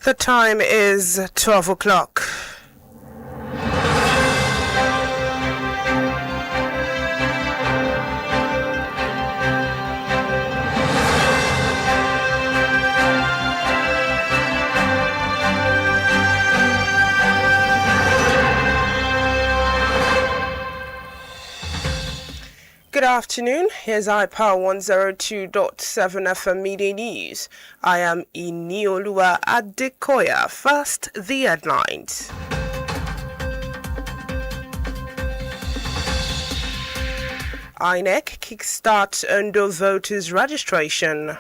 The time is 12 o'clock. Good afternoon. Here's iPower 102.7 FM Media News. I am Inioluwa Adekoya. First, the headlines. INEC kickstarts Ondo voters registration.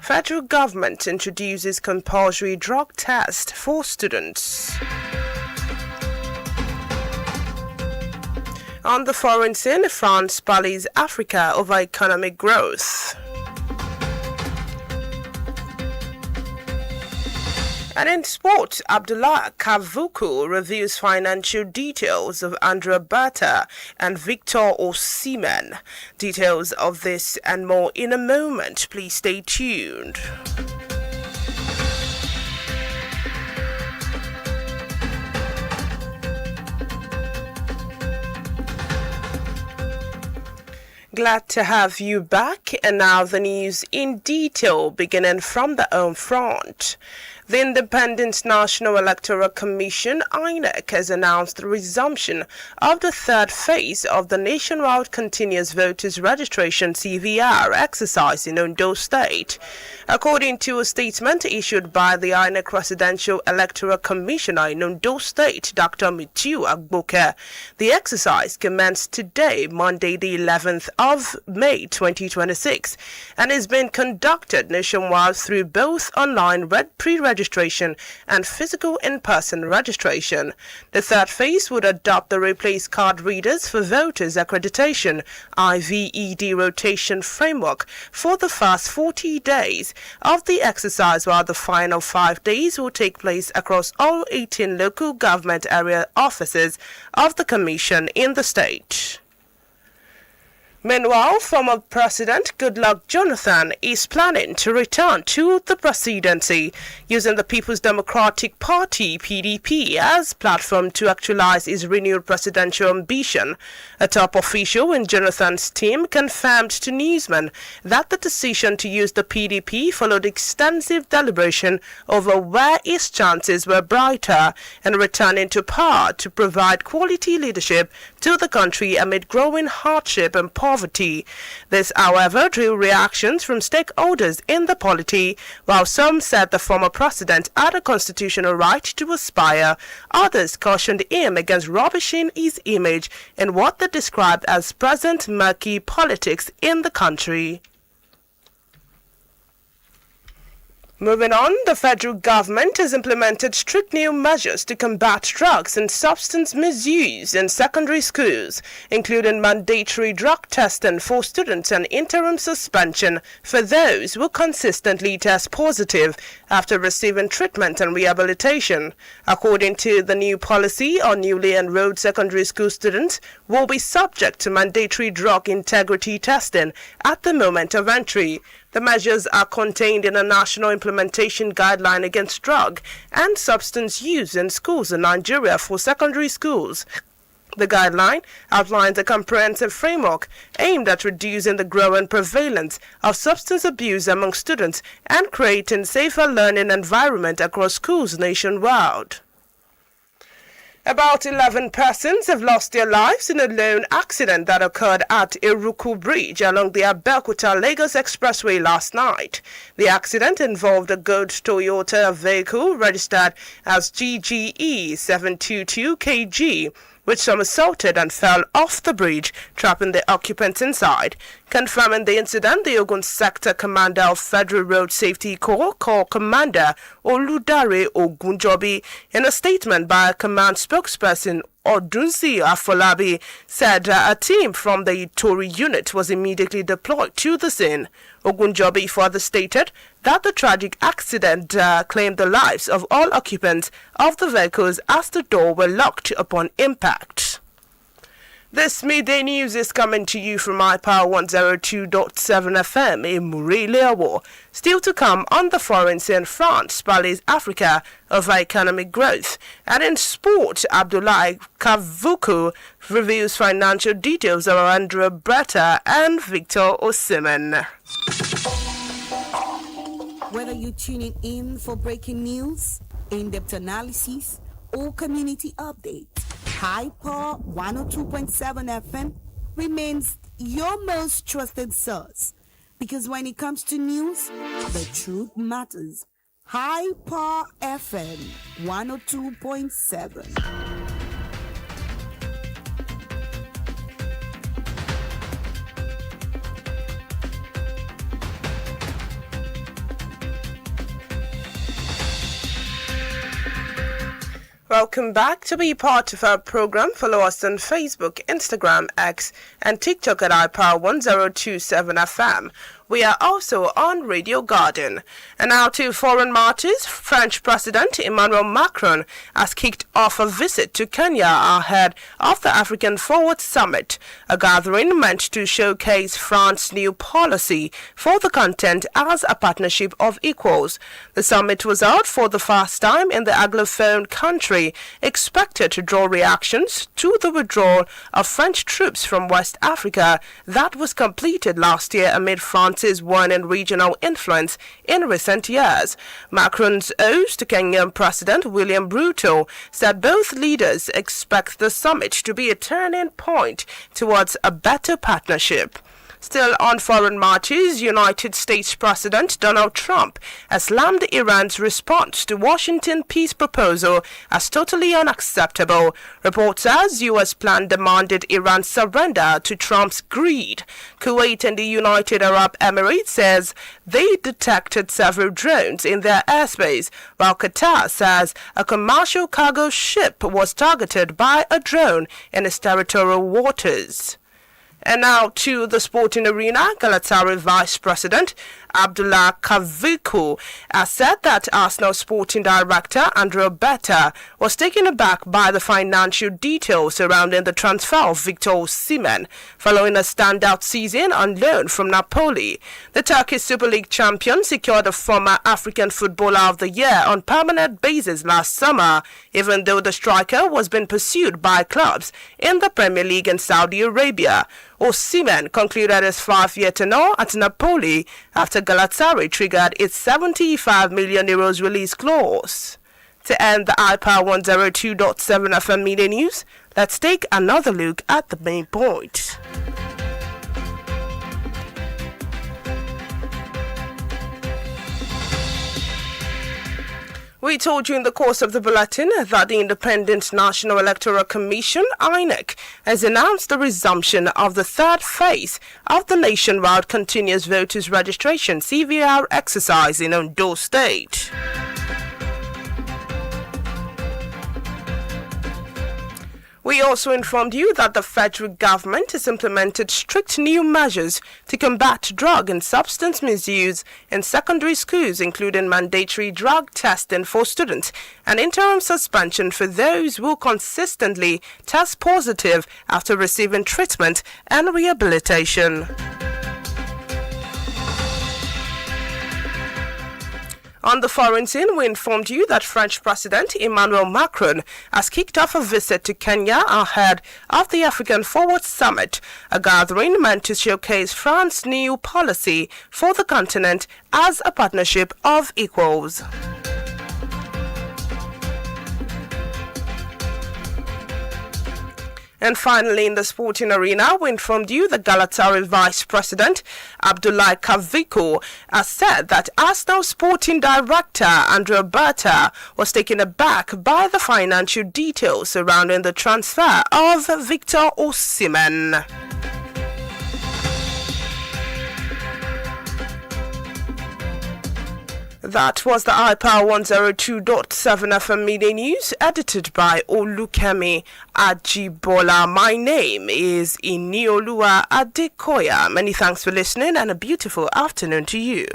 Federal government introduces compulsory drug test for students. On the foreign scene, France rallies Africa over economic growth. And in sports, Abdullah Kavuku reveals financial details of Andrea Berta and Victor Osimhen. Details of this and more in a moment. Please stay tuned. Glad to have you back, and now the news in detail, beginning from the home front. The Independent National Electoral Commission, INEC, has announced the resumption of the third phase of the Nationwide Continuous Voters Registration CVR exercise in Ondo State. According to a statement issued by the INEC Residential Electoral Commissioner in Ondo State, Dr. Mitiu Agboke, the exercise commenced today, Monday the 11th of May 2026, and is being conducted nationwide through both online pre-registration and physical in-person registration. The third phase would adopt the replace card readers for voters accreditation IVED rotation framework for the first 40 days of the exercise, while the final 5 days will take place across all 18 local government area offices of the Commission in the state. Meanwhile, former President Goodluck Jonathan is planning to return to the presidency, using the People's Democratic Party (PDP) as platform to actualize his renewed presidential ambition. A top official in Jonathan's team confirmed to newsmen that the decision to use the PDP followed extensive deliberation over where his chances were brighter and returning to power to provide quality leadership to the country amid growing hardship and poverty. This, however, drew reactions from stakeholders in the polity. While some said the former president had a constitutional right to aspire, others cautioned him against rubbishing his image in what they described as present murky politics in the country. Moving on, the federal government has implemented strict new measures to combat drugs and substance misuse in secondary schools, including mandatory drug testing for students and interim suspension for those who consistently test positive after receiving treatment and rehabilitation. According to the new policy, all newly enrolled secondary school students will be subject to mandatory drug integrity testing at the moment of entry. The measures are contained in a national implementation guideline against drug and substance use in schools in Nigeria for secondary schools. The guideline outlines a comprehensive framework aimed at reducing the growing prevalence of substance abuse among students and creating safer learning environment across schools nationwide. About 11 persons have lost their lives in a lone accident that occurred at Iruku Bridge along the Abeokuta-Lagos Expressway last night. The accident involved a gold Toyota vehicle registered as GGE 722KG, which somersaulted and fell off the bridge, trapping the occupants inside. Confirming the incident, the Ogun Sector Commander of Federal Road Safety Corps, Corps Commander Oludare Ogunjobi, in a statement by a command spokesperson Odunsi Afolabi, said a team from the Tory unit was immediately deployed to the scene. Ogunjobi further stated that the tragic accident claimed the lives of all occupants of the vehicles as the doors were locked upon impact. This midday news is coming to you from iPower 102.7 FM in Inioluwa. Still to come on the foreign scene, France rallies Africa over economic growth. And in sport, Abdoulaye Kavuku reveals financial details of Andrew Bretta and Victor Osimhen. Whether you're tuning in for breaking news, in-depth analysis, or community updates, Hyper 102.7 FM remains your most trusted source. Because when it comes to news, the truth matters. Hyper FM 102.7. Welcome back. To be part of our program, follow us on Facebook, Instagram, X, and TikTok at iPower 1027 FM. We are also on Radio Garden. And now to foreign matters. French President Emmanuel Macron has kicked off a visit to Kenya ahead of the African Forward Summit, a gathering meant to showcase France's new policy for the continent as a partnership of equals. The summit was held for the first time in the Anglophone country, expected to draw reactions to the withdrawal of French troops from West Africa that was completed last year amid France's waning regional influence in recent years. Macron's host, Kenyan President William Ruto, said both leaders expect the summit to be a turning point towards a better partnership. Still on foreign matters, United States President Donald Trump has slammed Iran's response to Washington peace proposal as totally unacceptable. Report says U.S. plan demanded Iran surrender to Trump's greed. Kuwait and the United Arab Emirates says they detected several drones in their airspace, while Qatar says a commercial cargo ship was targeted by a drone in its territorial waters. And now to the sporting arena. Galatasaray Vice President Abdoulaye Kavuku has said that Arsenal sporting director Andrew Bretta was taken aback by the financial details surrounding the transfer of Victor Osimhen following a standout season on loan from Napoli. The Turkish Super League champion secured a former African Footballer of the Year on permanent basis last summer, even though the striker was being pursued by clubs in the Premier League and Saudi Arabia. Osimhen concluded his 5-year tenure at Napoli after Galatasaray triggered its €75 million release clause. To end the iPower 102.7 FM media news, let's take another look at the main point. We told you in the course of the bulletin that the Independent National Electoral Commission, INEC, has announced the resumption of the third phase of the nationwide continuous voters registration CVR exercise in Ondo State. We also informed you that the federal government has implemented strict new measures to combat drug and substance misuse in secondary schools, including mandatory drug testing for students and interim suspension for those who consistently test positive after receiving treatment and rehabilitation. On the foreign scene, we informed you that French President Emmanuel Macron has kicked off a visit to Kenya ahead of the African Forward Summit, a gathering meant to showcase France's new policy for the continent as a partnership of equals. And finally, in the sporting arena, we informed you that Galatasaray Vice President Abdoulaye Kavuku has said that Arsenal sporting director Andrew Bretta was taken aback by the financial details surrounding the transfer of Victor Osimhen. That was the iPower 102.7 FM Media News, edited by Olukemi Ajibola. My name is Inioluwa Adekoya. Many thanks for listening and a beautiful afternoon to you.